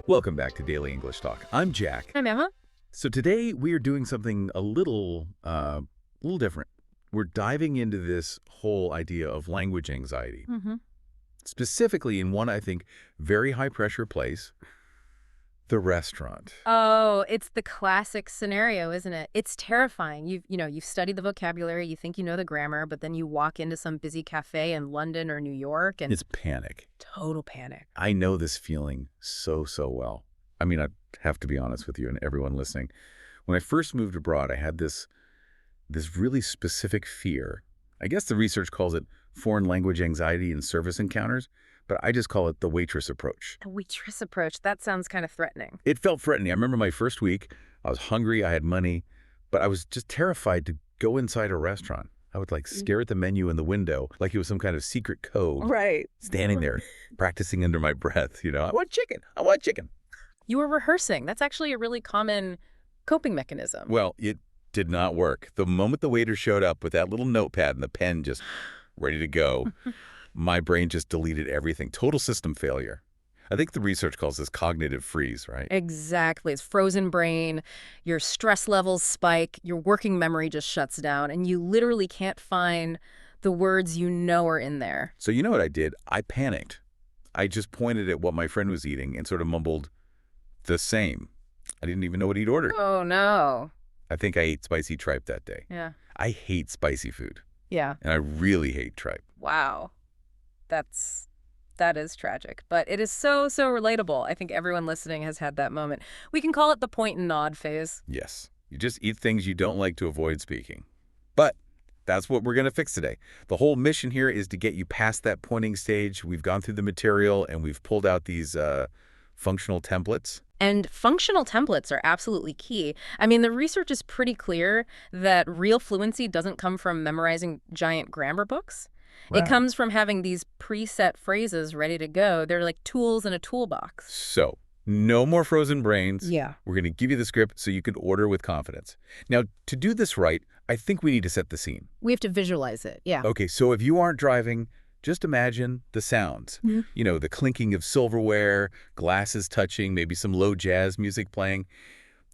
Welcome back to Daily English Talk. I'm Jack. I'm Emma. So today we are doing something a little different. We're diving into this whole idea of language anxiety, specifically in one, I think, very high-pressure place, the restaurant. Oh, it's the classic scenario, isn't it? It's terrifying. You've studied the vocabulary, you think you know the grammar, but then you walk into some busy cafe in London or New York and It's panic. total panic. I know this feeling so well. I mean, I have to be honest with you and everyone listening. When I first moved abroad, I had this really specific fear. I guess the research calls it foreign language anxiety in service encounters, but I just call it the waitress approach. The waitress approach, that sounds kind of threatening. It felt threatening. I remember my first week, I was hungry, I had money, but I was just terrified to go inside a restaurant. I would stare at the menu in the window like it was some kind of secret code. Right. Standing there, practicing under my breath, I want chicken, I want chicken. You were rehearsing. That's actually a really common coping mechanism. Well, it did not work. The moment the waiter showed up with that little notepad and the pen just ready to go, my brain just deleted everything. Total system failure. I think the research calls this cognitive freeze, right? Exactly. It's frozen brain, your stress levels spike, your working memory just shuts down, and you literally can't find the words you know are in there. So you know what I did? I panicked. I just pointed at what my friend was eating and sort of mumbled the same. I didn't even know what he'd ordered. Oh, no. I think I ate spicy tripe that day. Yeah. I hate spicy food, Yeah. and I really hate tripe. Wow. That is tragic, but it is so relatable. I think everyone listening has had that moment. We can call it the point and nod phase. Yes, you just eat things you don't like to avoid speaking. But that's what we're going to fix today. The whole mission here is to get you past that pointing stage. We've gone through the material, and we've pulled out these functional templates. And functional templates are absolutely key. I mean, the research is pretty clear that real fluency doesn't come from memorizing giant grammar books. Right. It comes from having these preset phrases ready to go. They're like tools in a toolbox. So, no more frozen brains. Yeah. We're going to give you the script so you can order with confidence. Now, to do this right, I think we need to set the scene. We have to visualize it. Yeah. Okay, so if you aren't driving, just imagine the sounds. The clinking of silverware, glasses touching, maybe some low jazz music playing.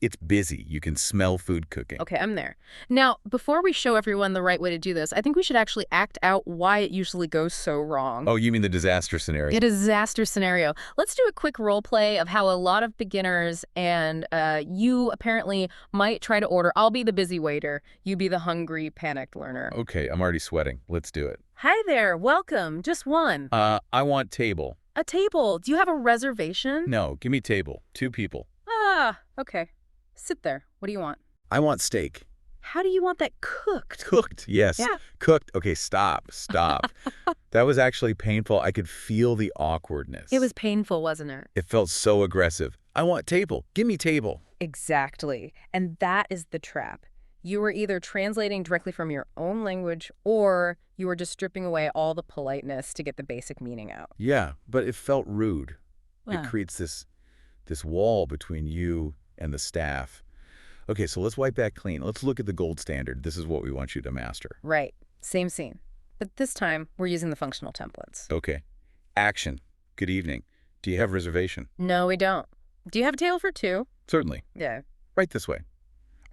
It's busy. You can smell food cooking. Okay, I'm there. Now, before we show everyone the right way to do this, I think we should actually act out why it usually goes so wrong. Oh, you mean the disaster scenario? A disaster scenario. Let's do a quick role play of how a lot of beginners and you apparently might try to order. I'll be the busy waiter. You be the hungry, panicked learner. Okay, I'm already sweating. Let's do it. Hi there. Welcome. Just one. I want table. A table. Do you have a reservation? No, give me table. 2 people. Ah, okay. Sit there. What do you want? I want steak. How do you want that cooked? Cooked, yes. Yeah. Cooked. Okay, stop. That was actually painful. I could feel the awkwardness. It was painful, wasn't it? It felt so aggressive. I want table. Give me table. Exactly. And that is the trap. You were either translating directly from your own language or you were just stripping away all the politeness to get the basic meaning out. Yeah, but it felt rude. Wow. It creates this wall between you and the staff. Okay, so let's wipe that clean. Let's look at the gold standard. This is what we want you to master. Right. Same scene. But this time, we're using the functional templates. Okay. Action. Good evening. Do you have reservation? No, we don't. Do you have a table for 2? Certainly. Yeah. Right this way.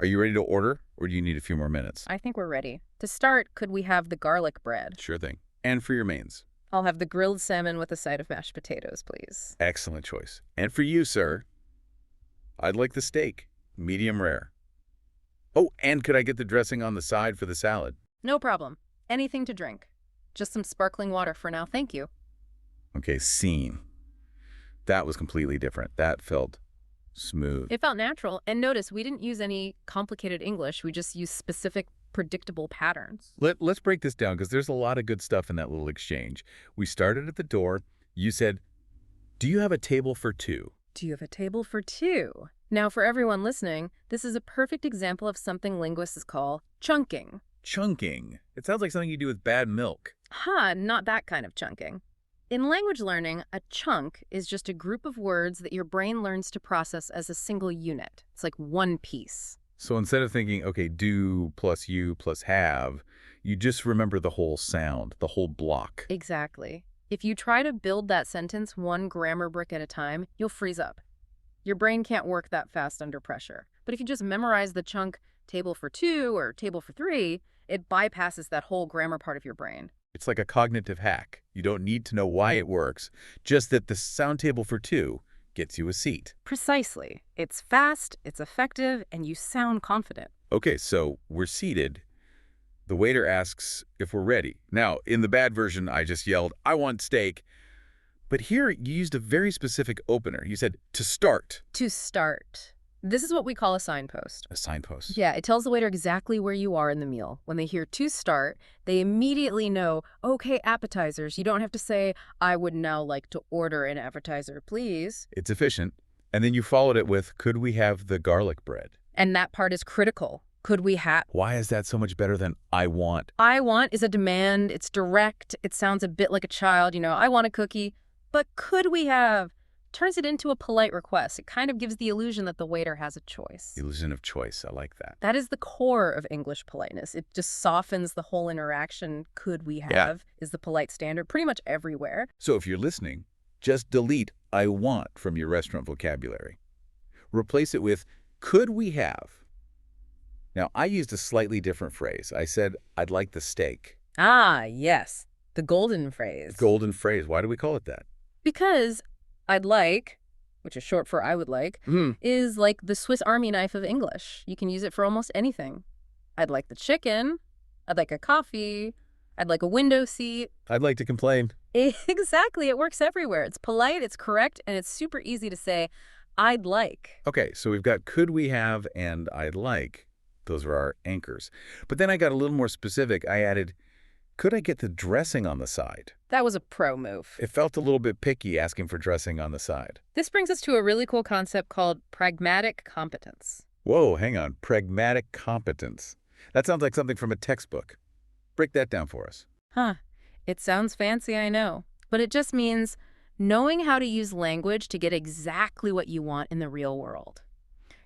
Are you ready to order, or do you need a few more minutes? I think we're ready. To start, could we have the garlic bread? Sure thing. And for your mains? I'll have the grilled salmon with a side of mashed potatoes, please. Excellent choice. And for you, sir, I'd like the steak, medium rare. Oh, and could I get the dressing on the side for the salad? No problem. Anything to drink. Just some sparkling water for now, thank you. Okay, scene. That was completely different. That felt smooth. It felt natural. And notice, we didn't use any complicated English. We just used specific, predictable patterns. Let's break this down because there's a lot of good stuff in that little exchange. We started at the door. You said, do you have a table for 2? Do you have a table for 2? Now, for everyone listening, this is a perfect example of something linguists call chunking. Chunking. It sounds like something you do with bad milk. Not that kind of chunking. In language learning, a chunk is just a group of words that your brain learns to process as a single unit. It's like one piece. So instead of thinking, okay, do plus you plus have, you just remember the whole sound, the whole block. Exactly. If you try to build that sentence one grammar brick at a time, you'll freeze up. Your brain can't work that fast under pressure. But if you just memorize the chunk table for 2 or table for 3, it bypasses that whole grammar part of your brain. It's like a cognitive hack. You don't need to know why it works, just that the sound table for 2 gets you a seat. Precisely. It's fast, it's effective, and you sound confident. Okay, so we're seated. The waiter asks if we're ready. Now, in the bad version, I just yelled, "I want steak." But here, you used a very specific opener. You said, "to start." To start. This is what we call a signpost. A signpost. Yeah, it tells the waiter exactly where you are in the meal. When they hear "to start," they immediately know, okay, appetizers. You don't have to say, "I would now like to order an appetizer, please." It's efficient. And then you followed it with, "Could we have the garlic bread?" And that part is critical. Could we have? Why is that so much better than "I want"? I want is a demand. It's direct. It sounds a bit like a child. I want a cookie. But could we have? Turns it into a polite request. It kind of gives the illusion that the waiter has a choice. Illusion of choice. I like that. That is the core of English politeness. It just softens the whole interaction. Could we have Yeah. is the polite standard pretty much everywhere. So if you're listening, just delete "I want" from your restaurant vocabulary. Replace it with "could we have." Now, I used a slightly different phrase. I said, "I'd like the steak." Ah, yes. The golden phrase. Golden phrase. Why do we call it that? Because I'd like, which is short for I would like, is like the Swiss Army knife of English. You can use it for almost anything. I'd like the chicken. I'd like a coffee. I'd like a window seat. I'd like to complain. Exactly. It works everywhere. It's polite, it's correct, and it's super easy to say, I'd like. Okay, so we've got "could we have" and "I'd like." Those are our anchors. But then I got a little more specific. I added, "Could I get the dressing on the side?" That was a pro move. It felt a little bit picky asking for dressing on the side. This brings us to a really cool concept called pragmatic competence. Whoa, hang on. Pragmatic competence. That sounds like something from a textbook. Break that down for us. Huh. It sounds fancy, I know. But it just means knowing how to use language to get exactly what you want in the real world.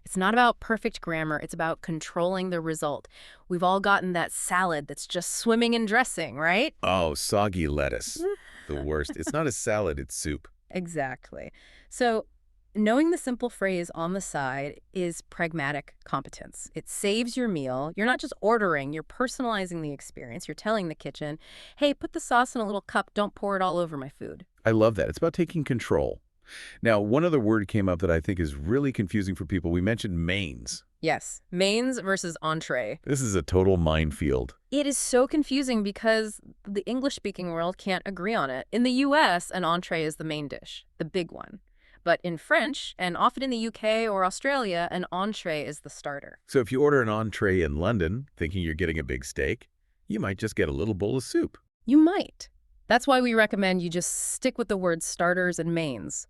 It's not about perfect grammar. It's about controlling the result. We've all gotten that salad that's just swimming in dressing, right? Oh, soggy lettuce. The worst. It's not a salad, it's soup. Exactly. So knowing the simple phrase on the side is pragmatic competence. It saves your meal. You're not just ordering, you're personalizing the experience. You're telling the kitchen, hey, put the sauce in a little cup. Don't pour it all over my food. I love that. It's about taking control. Now, one other word came up that I think is really confusing for people. We mentioned mains. Yes, mains versus entree. This is a total minefield. It is so confusing because the English-speaking world can't agree on it. In the U.S., an entree is the main dish, the big one. But in French, and often in the UK or Australia, an entree is the starter. So if you order an entree in London, thinking you're getting a big steak, you might just get a little bowl of soup. You might. That's why we recommend you just stick with the words starters and mains.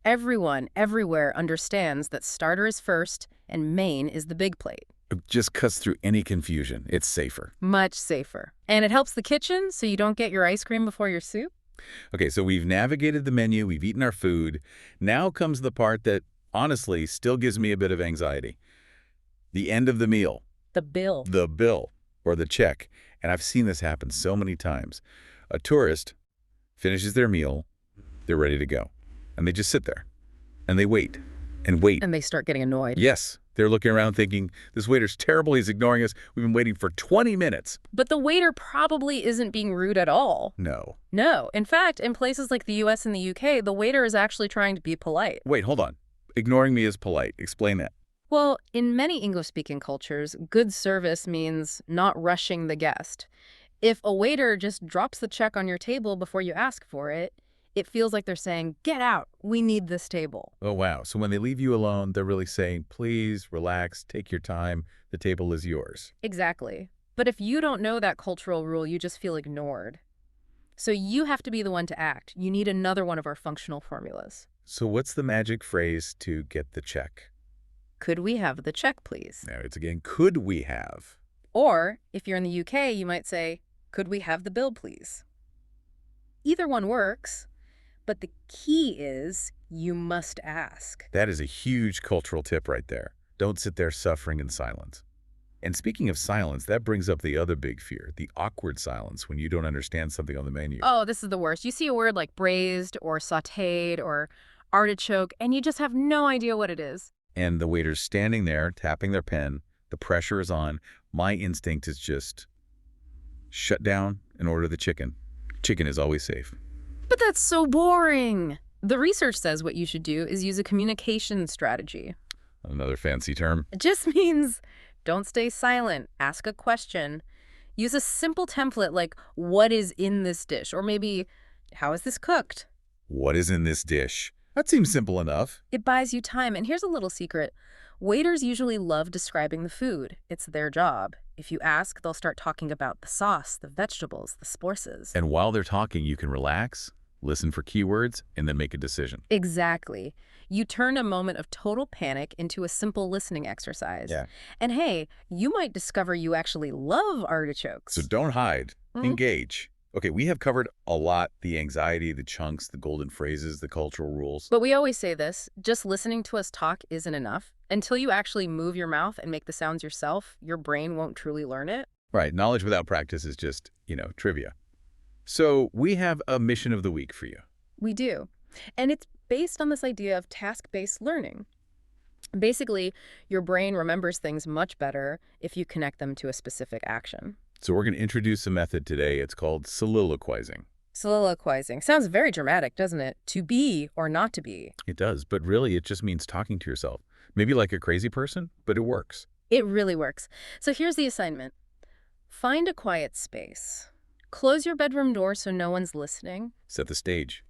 Everyone, everywhere understands that starter is first and main is the big plate. It just cuts through any confusion. It's safer. Much safer. And it helps the kitchen so you don't get your ice cream before your soup. Okay, so we've navigated the menu, we've eaten our food. Now comes the part that, honestly, still gives me a bit of anxiety. The end of the meal. The bill. The bill, or the check. And I've seen this happen so many times. A tourist finishes their meal, they're ready to go. And they just sit there. And they wait. And wait. And they start getting annoyed. Yes. They're looking around thinking, this waiter's terrible, he's ignoring us. We've been waiting for 20 minutes. But the waiter probably isn't being rude at all. No. No. In fact, in places like the US and the UK, the waiter is actually trying to be polite. Wait, hold on. Ignoring me is polite. Explain that. Well, in many English-speaking cultures, good service means not rushing the guest. If a waiter just drops the check on your table before you ask for it, it feels like they're saying, get out, we need this table. Oh, wow. So when they leave you alone, they're really saying, please, relax, take your time. The table is yours. Exactly. But if you don't know that cultural rule, you just feel ignored. So you have to be the one to act. You need another one of our functional formulas. So what's the magic phrase to get the check? Could we have the check, please? Now it's again, could we have? Or, if you're in the UK, you might say, could we have the bill, please? Either one works. But the key is you must ask. That is a huge cultural tip right there. Don't sit there suffering in silence. And speaking of silence, that brings up the other big fear, the awkward silence when you don't understand something on the menu. Oh, this is the worst. You see a word like braised or sautéed or artichoke, and you just have no idea what it is. And the waiter's standing there, tapping their pen. The pressure is on. My instinct is just shut down and order the chicken. Chicken is always safe. But that's so boring. The research says what you should do is use a communication strategy. Another fancy term. It just means don't stay silent, ask a question. Use a simple template like, what is in this dish? Or maybe, how is this cooked? What is in this dish? That seems simple enough. It buys you time. And here's a little secret. Waiters usually love describing the food. It's their job. If you ask, they'll start talking about the sauce, the vegetables, the spices. And while they're talking, you can relax, listen for keywords, and then make a decision. Exactly. You turn a moment of total panic into a simple listening exercise. Yeah. And hey, you might discover you actually love artichokes. So don't hide. Mhm. Engage. Okay, we have covered a lot: the anxiety, the chunks, the golden phrases, the cultural rules. But we always say this, just listening to us talk isn't enough. Until you actually move your mouth and make the sounds yourself, your brain won't truly learn it. Right, knowledge without practice is just, trivia. So we have a mission of the week for you. We do. And it's based on this idea of task-based learning. Basically, your brain remembers things much better if you connect them to a specific action. So we're going to introduce a method today. It's called soliloquizing. Soliloquizing. Sounds very dramatic, doesn't it? To be or not to be. It does, but really it just means talking to yourself. Maybe like a crazy person, but it works. It really works. So here's the assignment. Find a quiet space. Close your bedroom door so no one's listening. Set the stage.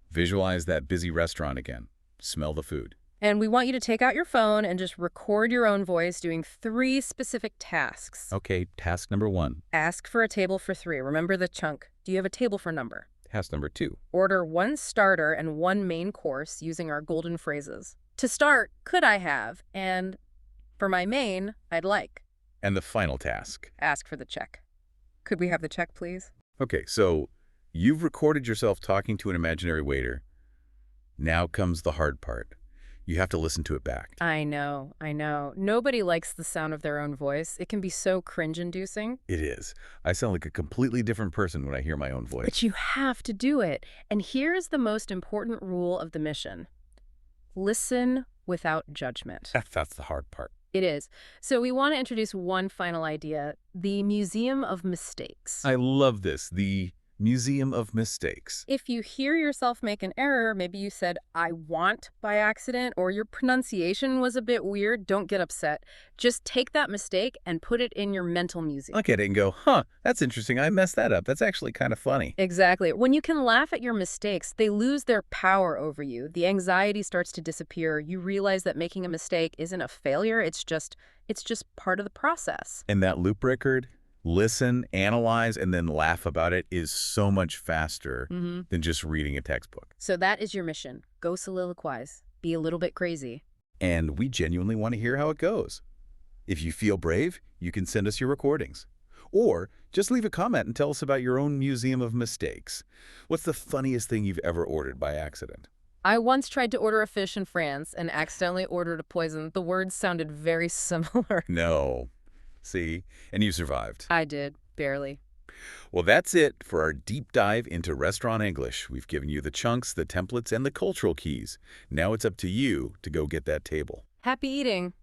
Visualize that busy restaurant again. Smell the food. And we want you to take out your phone and just record your own voice doing 3 specific tasks. Okay, task number 1. Ask for a table for 3. Remember the chunk. Do you have a table for number? Task number 2. Order 1 starter and 1 main course using our golden phrases. To start, could I have? And for my main, I'd like. And the final task. Ask for the check. Could we have the check, please? Okay, so you've recorded yourself talking to an imaginary waiter. Now comes the hard part. You have to listen to it back. I know. Nobody likes the sound of their own voice. It can be so cringe-inducing. It is. I sound like a completely different person when I hear my own voice. But you have to do it. And here's the most important rule of the mission. Listen without judgment. That's the hard part. It is. So we want to introduce one final idea, the Museum of Mistakes. I love this. The Museum of Mistakes. If you hear yourself make an error, maybe you said, I want by accident, or your pronunciation was a bit weird, don't get upset. Just take that mistake and put it in your mental museum. Look at it and go, that's interesting. I messed that up. That's actually kind of funny. Exactly. When you can laugh at your mistakes, they lose their power over you. The anxiety starts to disappear. You realize that making a mistake isn't a failure. It's just part of the process. And that loop record, listen, analyze, and then laugh about it is so much faster than just reading a textbook. So that is your mission. Go soliloquize. Be a little bit crazy. And we genuinely want to hear how it goes. If you feel brave, you can send us your recordings. Or just leave a comment and tell us about your own museum of mistakes. What's the funniest thing you've ever ordered by accident? I once tried to order a fish in France and accidentally ordered a poison. The words sounded very similar. No. See? And you survived. I did. Barely. Well, that's it for our deep dive into restaurant English. We've given you the chunks, the templates, and the cultural keys. Now it's up to you to go get that table. Happy eating.